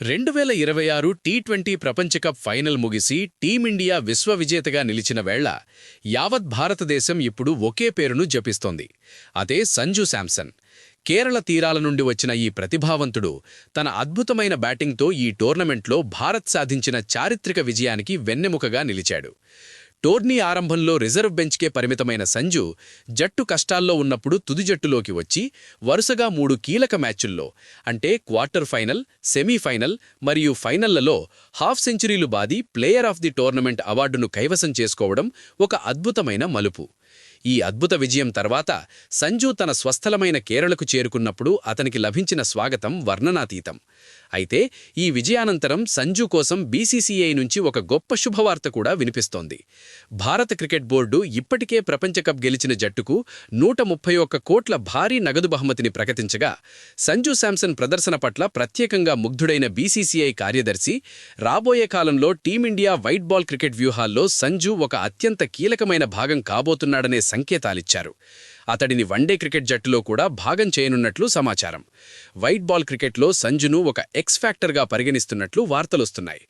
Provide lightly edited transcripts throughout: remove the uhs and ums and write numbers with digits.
2026 T20 ప్రపంచ cup final ముగిసి team India విశ్వవిజేతగా నిలిచిన వేళ యావత్ భారతదేశం ఇప్పుడు ఒకే పేరును జపిస్తోంది. అదే సంజు శాంసన్. కేరళ తీరాల నుండి వచ్చిన ఈ ప్రతిభావంతుడు తన అద్భుతమైన బ్యాటింగ్తో ఈ టోర్నమెంట్లో భారత్ సాధించిన చారిత్రక విజయానికి వెన్నెముకగా నిలిచాడు. టోర్నీ ఆరంభంలో రిజర్వ్ బెంచ్కే పరిమితమైన సంజు జట్టు కష్టాల్లో ఉన్నప్పుడు తుది జట్టులోకి వచ్చి వరుసగా 3 కీలక మ్యాచుల్లో అంటే క్వార్టర్ ఫైనల్, సెమీఫైనల్ మరియు ఫైనళ్లలో హాఫ్ సెంచరీలు బాది ప్లేయర్ ఆఫ్ ది టోర్నమెంట్ అవార్డును కైవసం చేసుకోవడం ఒక అద్భుతమైన మలుపు. ఈ అద్భుత విజయం తర్వాత సంజు తన స్వస్థలమైన కేరళకు చేరుకున్నప్పుడు అతనికి లభించిన స్వాగతం వర్ణనాతీతం. అయితే ఈ విజయానంతరం సంజు కోసం బీసీసీఐ నుంచి ఒక గొప్ప శుభవార్త కూడా వినిపిస్తోంది. భారత క్రికెట్ బోర్డు ఇప్పటికే ప్రపంచ కప్ గెలిచిన జట్టుకు 131 కోట్ల భారీ నగదు బహుమతిని ప్రకటించగా, సంజు శాంసన్ ప్రదర్శన పట్ల ప్రత్యేకంగా ముగ్ధుడైన బీసీసీఐ కార్యదర్శి రాబోయే కాలంలో టీమిండియా వైట్ బాల్ క్రికెట్ వ్యూహాల్లో సంజు ఒక అత్యంత కీలకమైన భాగం కాబోతున్నాడనే సంకేతాలిచ్చారు. అతడిని వన్డే క్రికెట్ జట్టులో కూడా భాగం చేయనున్నట్లు సమాచారం. వైట్ బాల్ క్రికెట్లో సంజును ఒక ఎక్స్ ఫ్యాక్టర్గా పరిగణిస్తున్నట్లు వార్తలొస్తున్నాయి.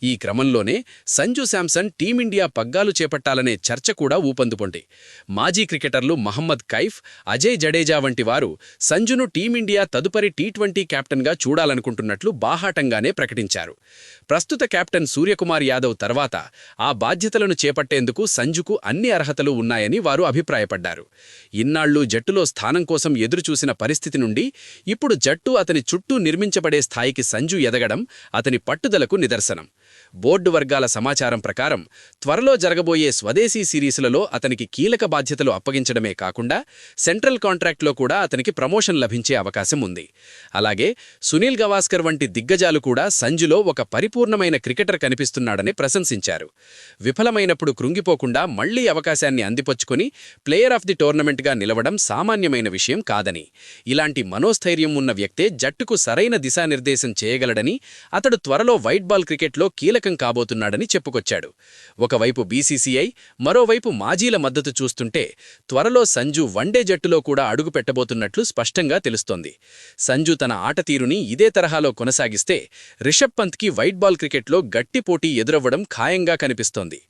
ఈ క్రమంలోనే సంజు శాంసన్ టీమిండియా పగ్గాలు చేపట్టాలనే చర్చ కూడా ఊపందుకుంది. మాజీ క్రికెటర్లు మహమ్మద్ కైఫ్, అజయ్ జడేజా వంటి వారు సంజును టీమిండియా తదుపరి టీ20 కెప్టెన్గా చూడాలనుకుంటున్నట్లు బాహాటంగానే ప్రకటించారు. ప్రస్తుత కెప్టెన్ సూర్యకుమార్ యాదవ్ తర్వాత ఆ బాధ్యతలను చేపట్టేందుకు సంజుకు అన్ని అర్హతలు ఉన్నాయని వారు అభిప్రాయపడ్డారు. ఇన్నాళ్లు జట్టులో స్థానం కోసం ఎదురుచూసిన పరిస్థితి నుండి ఇప్పుడు జట్టు అతని చుట్టూ నిర్మించబడే స్థాయికి సంజు ఎదగడం అతని పట్టుదలకు నిదర్శనం. బోర్డు వర్గాల సమాచారం ప్రకారం త్వరలో జరగబోయే స్వదేశీ సిరీసులలో అతనికి కీలక బాధ్యతలు అప్పగించడమే కాకుండా సెంట్రల్ కాంట్రాక్ట్లో కూడా అతనికి ప్రమోషన్ లభించే అవకాశం ఉంది. అలాగే సునీల్ గవాస్కర్ వంటి దిగ్గజాలు కూడా సంజులో ఒక పరిపూర్ణమైన క్రికెటర్ కనిపిస్తున్నాడని ప్రశంసించారు. విఫలమైనప్పుడు కృంగిపోకుండా మళ్లీ అవకాశాన్ని అందిపుచ్చుకొని ప్లేయర్ ఆఫ్ ది టోర్నమెంట్గా నిలవడం సామాన్యమైన విషయం కాదని, ఇలాంటి మనోస్థైర్యం ఉన్న వ్యక్తే జట్టుకు సరైన దిశానిర్దేశం చేయగలడని, అతడు త్వరలో వైట్ బాల్ క్రికెట్లో కీలకం కాబోతున్నాడని చెప్పుకొచ్చాడు. ఒకవైపు బీసీసీఐ, మరోవైపు మాజీల మద్దతు చూస్తుంటే త్వరలో సంజు వన్డే జట్టులో కూడా అడుగు పెట్టబోతున్నట్లు స్పష్టంగా తెలుస్తోంది. సంజు తన ఆటతీరుని ఇదే తరహాలో కొనసాగిస్తే రిషబ్ పంత్కి వైట్ బాల్ క్రికెట్లో గట్టి పోటీ ఎదురవ్వడం ఖాయంగా కనిపిస్తోంది.